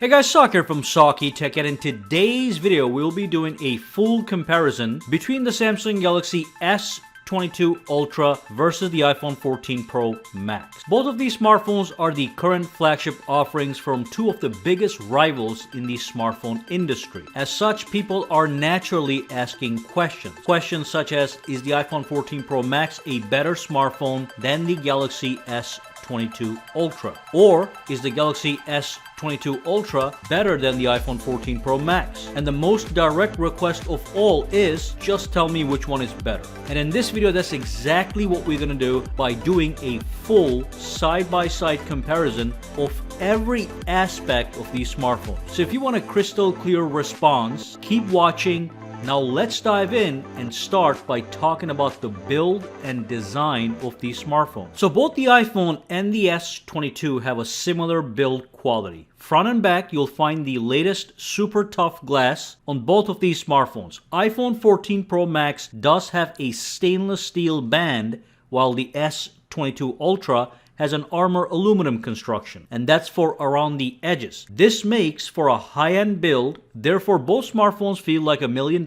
Hey guys, Sak here from SAKITECH, and in today's video we'll be doing a full comparison between the Samsung Galaxy S22 Ultra versus the iPhone 14 Pro Max. Both of these smartphones are the current flagship offerings from two of the biggest rivals in the smartphone industry. As such, people are naturally asking questions. Questions such as, is the iPhone 14 Pro Max a better smartphone than the Galaxy S22 Ultra? Or is the Galaxy S22 Ultra better than the iPhone 14 Pro Max? And the most direct request of all is, just tell me which one is better. And in this video, that's exactly what we're gonna do by doing a full side-by-side comparison of every aspect of these smartphones. So if you want a crystal clear response, keep watching. Now let's dive in and start by talking about the build and design of these smartphones. So both the iPhone and the S22 have a similar build quality. Front and back, you'll find the latest super tough glass on both of these smartphones. iPhone 14 Pro Max does have a stainless steel band, while the S22 Ultra has an armor aluminum construction, and that's for around the edges. This makes for a high-end build, therefore both smartphones feel like $1 million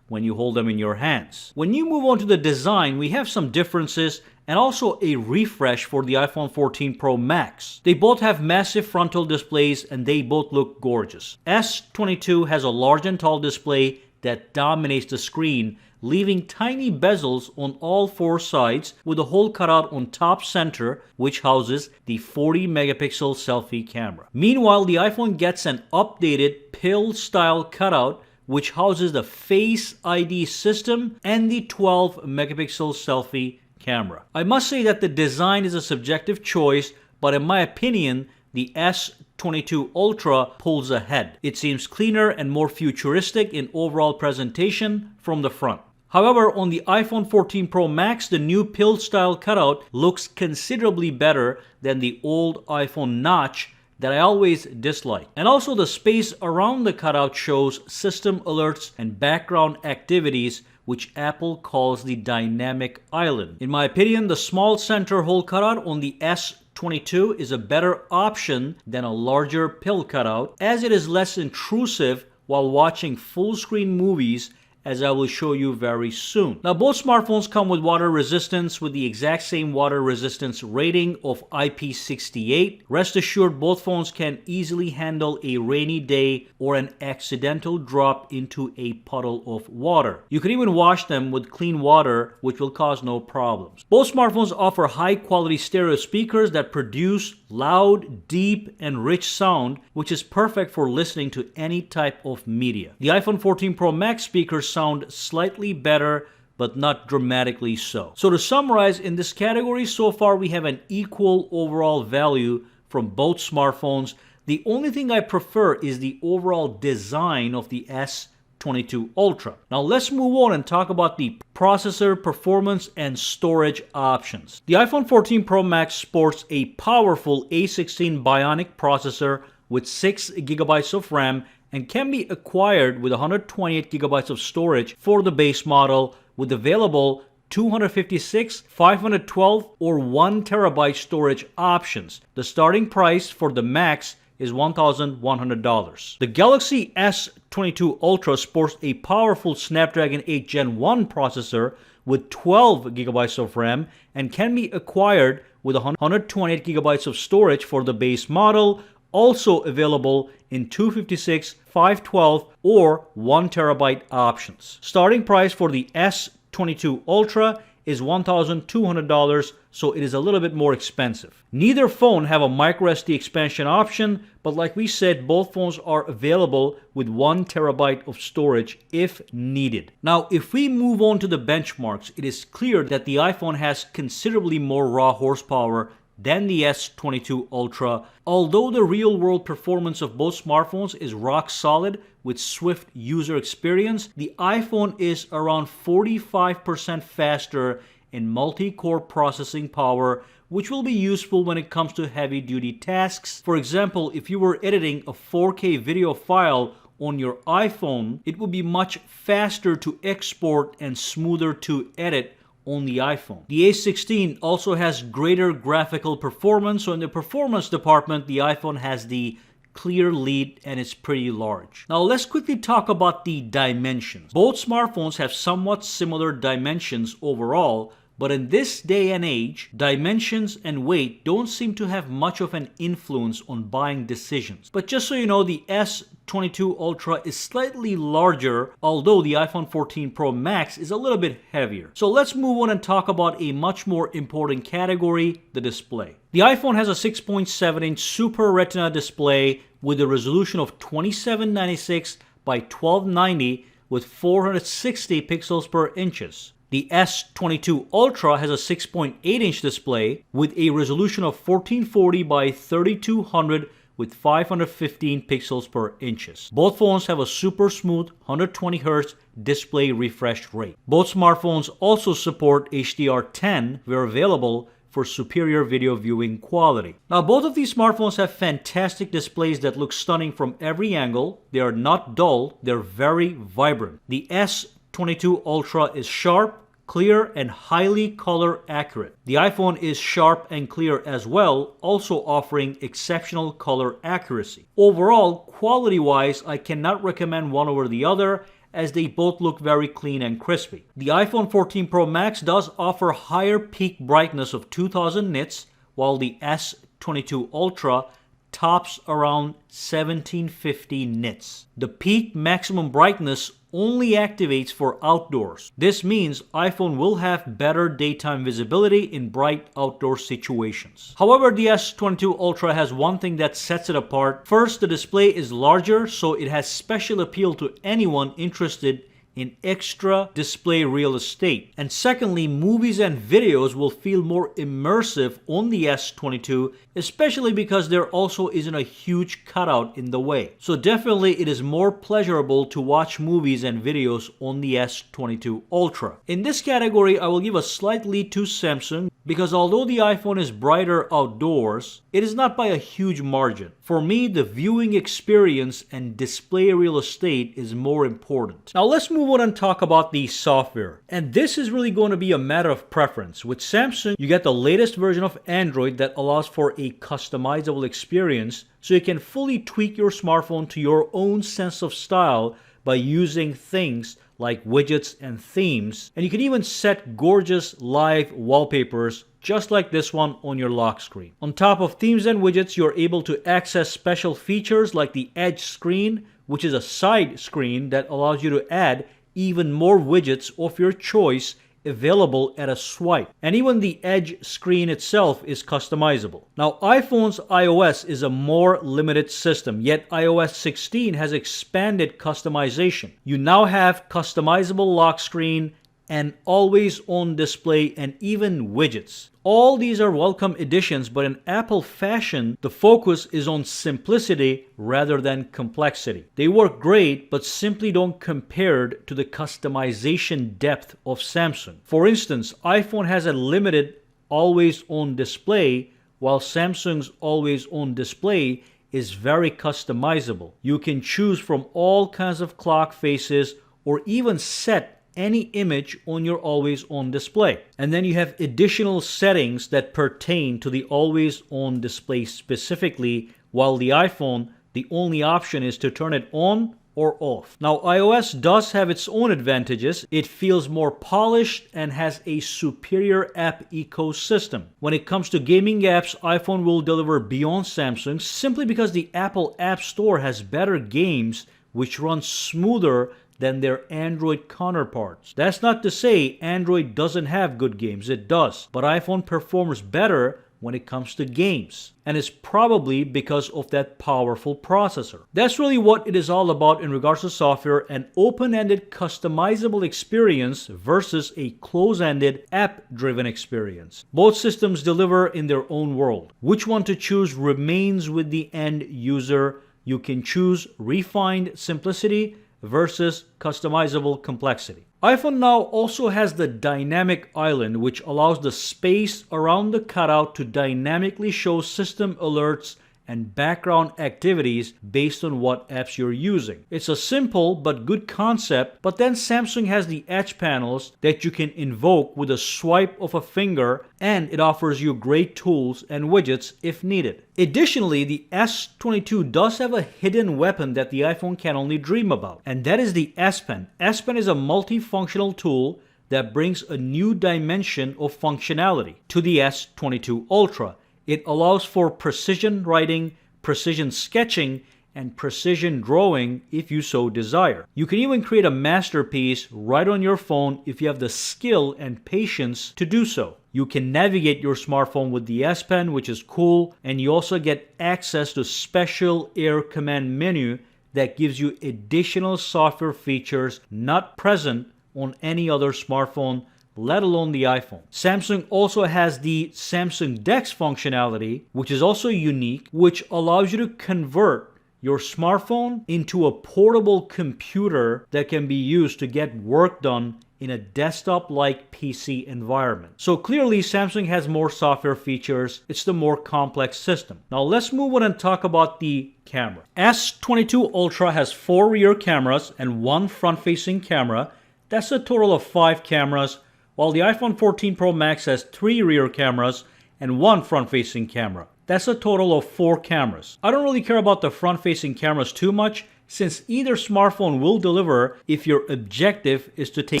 when you hold them in your hands. When you move on to the design, we have some differences and also a refresh for the iPhone 14 Pro Max. They both have massive frontal displays and they both look gorgeous. S22 has a large and tall display that dominates the screen, leaving tiny bezels on all four sides with a hole cut out on top center, which houses the 40 megapixel selfie camera. Meanwhile, the iPhone gets an updated pill style cutout which houses the Face ID system and the 12 megapixel selfie camera. I must say that the design is a subjective choice, but in my opinion, the S22 Ultra pulls ahead. It seems cleaner and more futuristic in overall presentation from the front. However, on the iPhone 14 Pro Max, the new pill-style cutout looks considerably better than the old iPhone notch that I always dislike. And also the space around the cutout shows system alerts and background activities, which Apple calls the dynamic island. In my opinion, the small center hole cutout on the S22 is a better option than a larger pill cutout, as it is less intrusive while watching full-screen movies, as I will show you very soon. Now, both smartphones come with water resistance with the exact same water resistance rating of IP68. Rest assured, both phones can easily handle a rainy day or an accidental drop into a puddle of water. You can even wash them with clean water, which will cause no problems. Both smartphones offer high-quality stereo speakers that produce loud, deep, and rich sound, which is perfect for listening to any type of media. The iPhone 14 Pro Max speakers sound slightly better, but not dramatically so. So to summarize, in this category so far we have an equal overall value from both smartphones. The only thing I prefer is the overall design of the S22 Ultra. Now let's move on and talk about the processor, performance, and storage options. The iPhone 14 Pro Max sports a powerful A16 Bionic processor with 6 GB of RAM and can be acquired with 128 GB of storage for the base model, with available 256, 512, or 1 TB storage options. The starting price for the Max is $1,100. The Galaxy S22 Ultra sports a powerful Snapdragon 8 Gen 1 processor with 12 GB of RAM and can be acquired with 128 GB of storage for the base model, also available in 256, 512, or 1 TB options. Starting price for the S22 Ultra is $1,200, so it is a little bit more expensive. Neither phone have a microSD expansion option, but like we said, both phones are available with 1 TB of storage if needed. Now, if we move on to the benchmarks, it is clear that the iPhone has considerably more raw horsepower than the S22 Ultra. Although the real-world performance of both smartphones is rock solid with swift user experience, the iPhone is around 45% faster in multi-core processing power, which will be useful when it comes to heavy-duty tasks. For example, if you were editing a 4K video file on your iPhone, it would be much faster to export and smoother to edit on the iPhone. The A16 also has greater graphical performance, so in the performance department, the iPhone has the clear lead and it's pretty large. Now let's quickly talk about the dimensions. Both smartphones have somewhat similar dimensions overall, but in this day and age, dimensions and weight don't seem to have much of an influence on buying decisions. But just so you know, the S22 Ultra is slightly larger, although the iPhone 14 Pro Max is a little bit heavier. So let's move on and talk about a much more important category, the display. The iPhone has a 6.7-inch Super Retina display with a resolution of 2796 by 1290 with 460 pixels per inches. The S22 Ultra has a 6.8-inch display with a resolution of 1440 by 3200 with 515 pixels per inches. Both phones have a super smooth 120Hz display refresh rate. Both smartphones also support HDR10 where available for superior video viewing quality. Now both of these smartphones have fantastic displays that look stunning from every angle. They are not dull, they're very vibrant. The S22 Ultra is sharp, clear, and highly color accurate. The iPhone is sharp and clear as well, also offering exceptional color accuracy. Overall, quality-wise, I cannot recommend one over the other as they both look very clean and crispy. The iPhone 14 Pro Max does offer higher peak brightness of 2000 nits, while the S22 Ultra tops around 1750 nits. The peak maximum brightness only activates for outdoors. This means iPhone will have better daytime visibility in bright outdoor situations. However, the S22 Ultra has one thing that sets it apart. First, the display is larger, so it has special appeal to anyone interested in extra display real estate. And secondly, movies and videos will feel more immersive on the S22, especially because there also isn't a huge cutout in the way. So definitely it is more pleasurable to watch movies and videos on the S22 Ultra. In this category, I will give a slight lead to Samsung because although the iPhone is brighter outdoors, it is not by a huge margin. For me, the viewing experience and display real estate is more important. Now let's move on and talk about the software. And this is really going to be a matter of preference. With Samsung, you get the latest version of Android that allows for a customizable experience, so you can fully tweak your smartphone to your own sense of style by using things like widgets and themes, and you can even set gorgeous live wallpapers just like this one on your lock screen. On top of themes and widgets, you're able to access special features like the Edge screen, which is a side screen that allows you to add even more widgets of your choice available at a swipe. And even the Edge screen itself is customizable. Now, iPhone's iOS is a more limited system, yet iOS 16 has expanded customization. You now have customizable lock screen and always on display and even widgets. All these are welcome additions, but in Apple fashion, the focus is on simplicity rather than complexity. They work great, but simply don't compare to the customization depth of Samsung. For instance, iPhone has a limited always on display, while Samsung's always on display is very customizable. You can choose from all kinds of clock faces or even set any image on your always on display. And then you have additional settings that pertain to the always on display specifically, while the iPhone, the only option is to turn it on or off. Now, iOS does have its own advantages. It feels more polished and has a superior app ecosystem. When it comes to gaming apps, iPhone will deliver beyond Samsung simply because the Apple App Store has better games which run smoother than their Android counterparts. That's not to say Android doesn't have good games, it does, but iPhone performs better when it comes to games, and it's probably because of that powerful processor. That's really what it is all about in regards to software: an open-ended customizable experience versus a close-ended app-driven experience. Both systems deliver in their own world. Which one to choose remains with the end user. You can choose refined simplicity versus customizable complexity. iPhone now also has the dynamic island, which allows the space around the cutout to dynamically show system alerts and background activities based on what apps you're using. It's a simple but good concept, but then Samsung has the edge panels that you can invoke with a swipe of a finger, and it offers you great tools and widgets if needed. Additionally, the S22 does have a hidden weapon that the iPhone can only dream about, and that is the S Pen. S Pen is a multifunctional tool that brings a new dimension of functionality to the S22 Ultra. It allows for precision writing, precision sketching, and precision drawing if you so desire. You can even create a masterpiece right on your phone if you have the skill and patience to do so. You can navigate your smartphone with the S Pen, which is cool, and you also get access to special Air Command menu that gives you additional software features not present on any other smartphone, let alone the iPhone. Samsung also has the Samsung DeX functionality, which is also unique, which allows you to convert your smartphone into a portable computer that can be used to get work done in a desktop-like PC environment. So clearly Samsung has more software features. It's the more complex system. Now let's move on and talk about the camera. S22 Ultra has 4 rear cameras and 1 front-facing camera. That's a total of 5 cameras, while the iPhone 14 Pro Max has 3 rear cameras and 1 front-facing camera. That's a total of 4 cameras. I don't really care about the front-facing cameras too much, since either smartphone will deliver if your objective is to take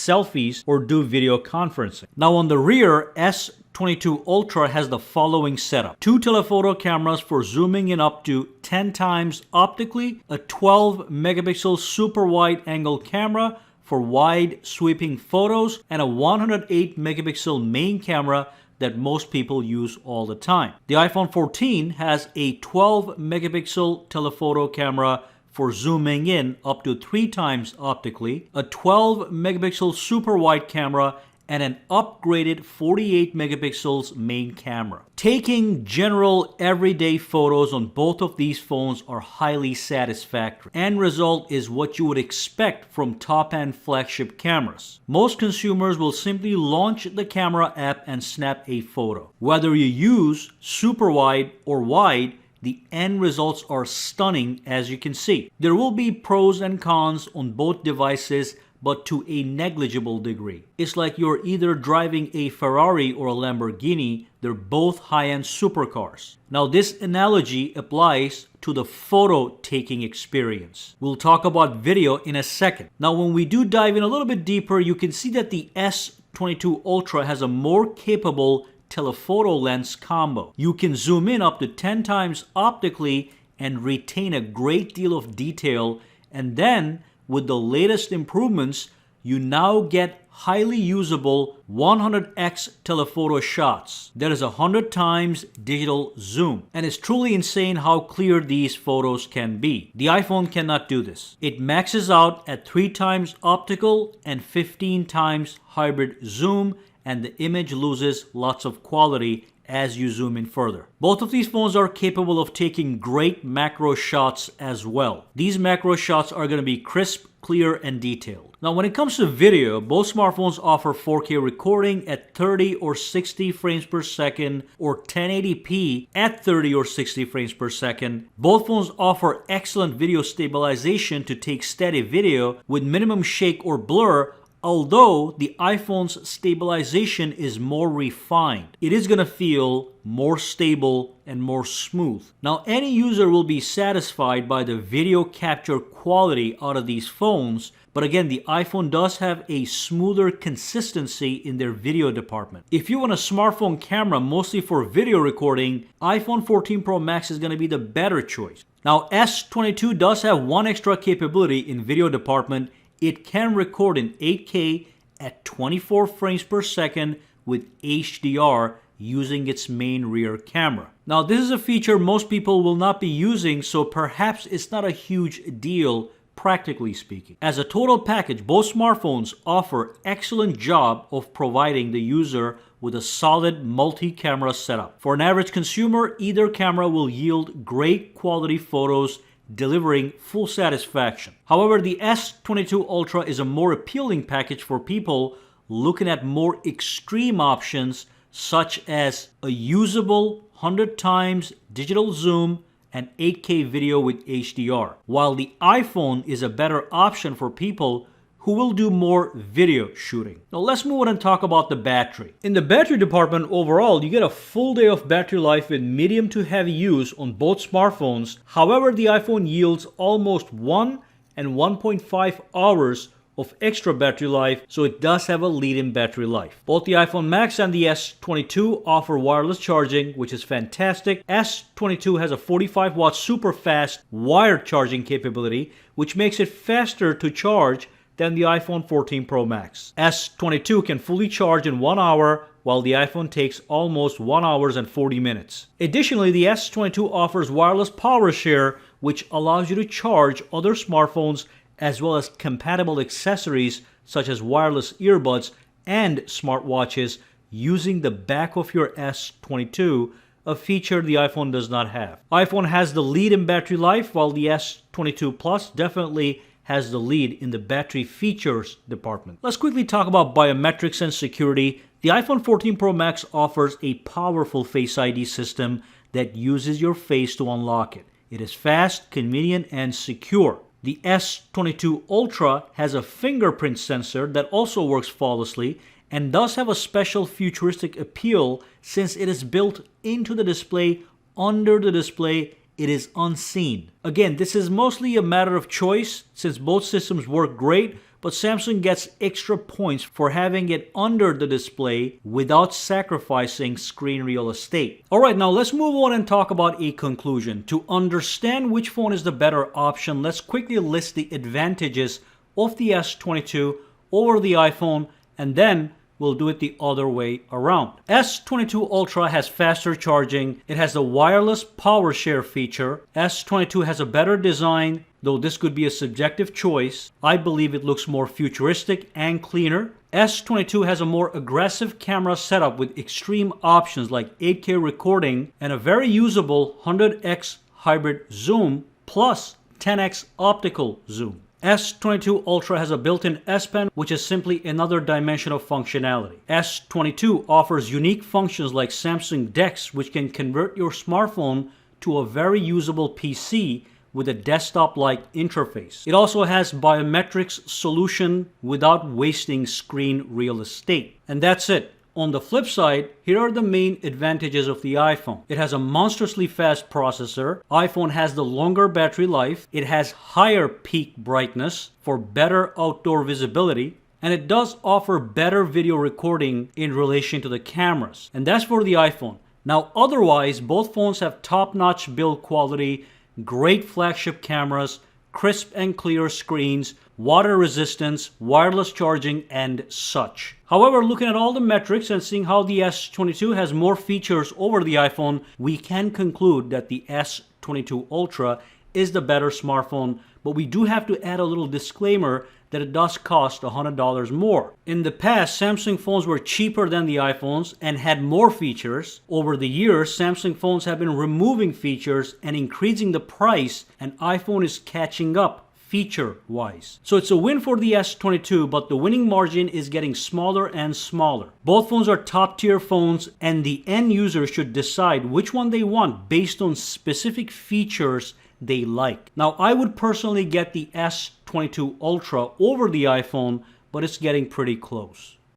selfies or do video conferencing. Now on the rear, S22 Ultra has the following setup. 2 telephoto cameras for zooming in up to 10 times optically, a 12 megapixel super wide angle camera for wide sweeping photos, and a 108 megapixel main camera that most people use all the time. The iPhone 14 has a 12 megapixel telephoto camera for zooming in up to 3 times optically, a 12 megapixel super wide camera, and an upgraded 48 megapixels main camera. Taking general everyday photos on both of these phones are highly satisfactory. End result is what you would expect from top-end flagship cameras. Most consumers will simply launch the camera app and snap a photo. Whether you use super wide or wide, the end results are stunning, as you can see. There will be pros and cons on both devices, but to a negligible degree. It's like you're either driving a Ferrari or a Lamborghini. They're both high-end supercars. Now this analogy applies to the photo-taking experience. We'll talk about video in a second. Now when we do dive in a little bit deeper, you can see that the S22 Ultra has a more capable telephoto lens combo. You can zoom in up to 10 times optically and retain a great deal of detail, and then with the latest improvements, you now get highly usable 100x telephoto shots. That is 100 times digital zoom. And it's truly insane how clear these photos can be. The iPhone cannot do this. It maxes out at 3 times optical and 15 times hybrid zoom, and the image loses lots of quality as you zoom in further. Both of these phones are capable of taking great macro shots as well. These macro shots are going to be crisp, clear, and detailed. Now when it comes to video, both smartphones offer 4K recording at 30 or 60 frames per second or 1080p at 30 or 60 frames per second. Both phones offer excellent video stabilization to take steady video with minimum shake or blur, although the iPhone's stabilization is more refined. It is going to feel more stable and more smooth. Now, any user will be satisfied by the video capture quality out of these phones, but again, the iPhone does have a smoother consistency in their video department. If you want a smartphone camera mostly for video recording, iPhone 14 Pro Max is going to be the better choice. Now, S22 does have one extra capability in video department. It can record in 8K at 24 frames per second with HDR using its main rear camera. Now this is a feature most people will not be using, so perhaps it's not a huge deal practically speaking. As a total package, both smartphones offer excellent job of providing the user with a solid multi-camera setup. For an average consumer, either camera will yield great quality photos, delivering full satisfaction. However, the S22 Ultra is a more appealing package for people looking at more extreme options, such as a usable 100 times digital zoom and 8K video with HDR, while the iPhone is a better option for people who will do more video shooting. Now let's move on and talk about the battery. In the battery department overall, you get a full day of battery life with medium to heavy use on both smartphones. However, the iPhone yields almost 1 and 1.5 hours of extra battery life, so it does have a lead in battery life. Both the iPhone Max and the S22 offer wireless charging, which is fantastic. S22 has a 45 watt super fast wired charging capability, which makes it faster to charge than the iPhone 14 Pro Max. S22 can fully charge in 1 hour, while the iPhone takes almost 1 hour and 40 minutes. Additionally, the S22 offers wireless power share, which allows you to charge other smartphones as well as compatible accessories such as wireless earbuds and smartwatches using the back of your S22, a feature the iPhone does not have. iPhone has the lead in battery life, while the S22 Plus definitely has the lead in the battery features department. Let's quickly talk about biometrics and security. The iPhone 14 Pro Max offers a powerful Face ID system that uses your face to unlock it. It is fast, convenient, and secure. The S22 Ultra has a fingerprint sensor that also works flawlessly and does have a special futuristic appeal since it is built into the display. Under the display, it is unseen. Again, this is mostly a matter of choice since both systems work great, but Samsung gets extra points for having it under the display without sacrificing screen real estate. Alright, now let's move on and talk about a conclusion. To understand which phone is the better option, let's quickly list the advantages of the S22 over the iPhone, and then we'll do it the other way around. S22 Ultra has faster charging. It has the wireless power share feature. S22 has a better design, though this could be a subjective choice. I believe it looks more futuristic and cleaner. S22 has a more aggressive camera setup with extreme options like 8K recording and a very usable 100x hybrid zoom plus 10x optical zoom. S22 Ultra has a built-in S Pen, which is simply another dimension of functionality. S22 offers unique functions like Samsung DeX, which can convert your smartphone to a very usable PC with a desktop-like interface. It also has biometrics solution without wasting screen real estate. And that's it. On the flip side, here are the main advantages of the iPhone. It has a monstrously fast processor. iPhone has the longer battery life. It has higher peak brightness for better outdoor visibility. And it does offer better video recording in relation to the cameras. And that's for the iPhone. Now, otherwise, both phones have top-notch build quality, great flagship cameras, crisp and clear screens, water resistance, wireless charging, and such. However, looking at all the metrics and seeing how the S22 has more features over the iPhone, we can conclude that the S22 Ultra is the better smartphone, but we do have to add a little disclaimer that it does cost $100 more. In the past, Samsung phones were cheaper than the iPhones and had more features. Over the years, Samsung phones have been removing features and increasing the price, and iPhone is catching up feature-wise. So it's a win for the S22, but the winning margin is getting smaller and smaller. Both phones are top-tier phones, and the end user should decide which one they want based on specific features they like. Now, I would personally get the S22 Ultra over the iPhone, but it's getting pretty close.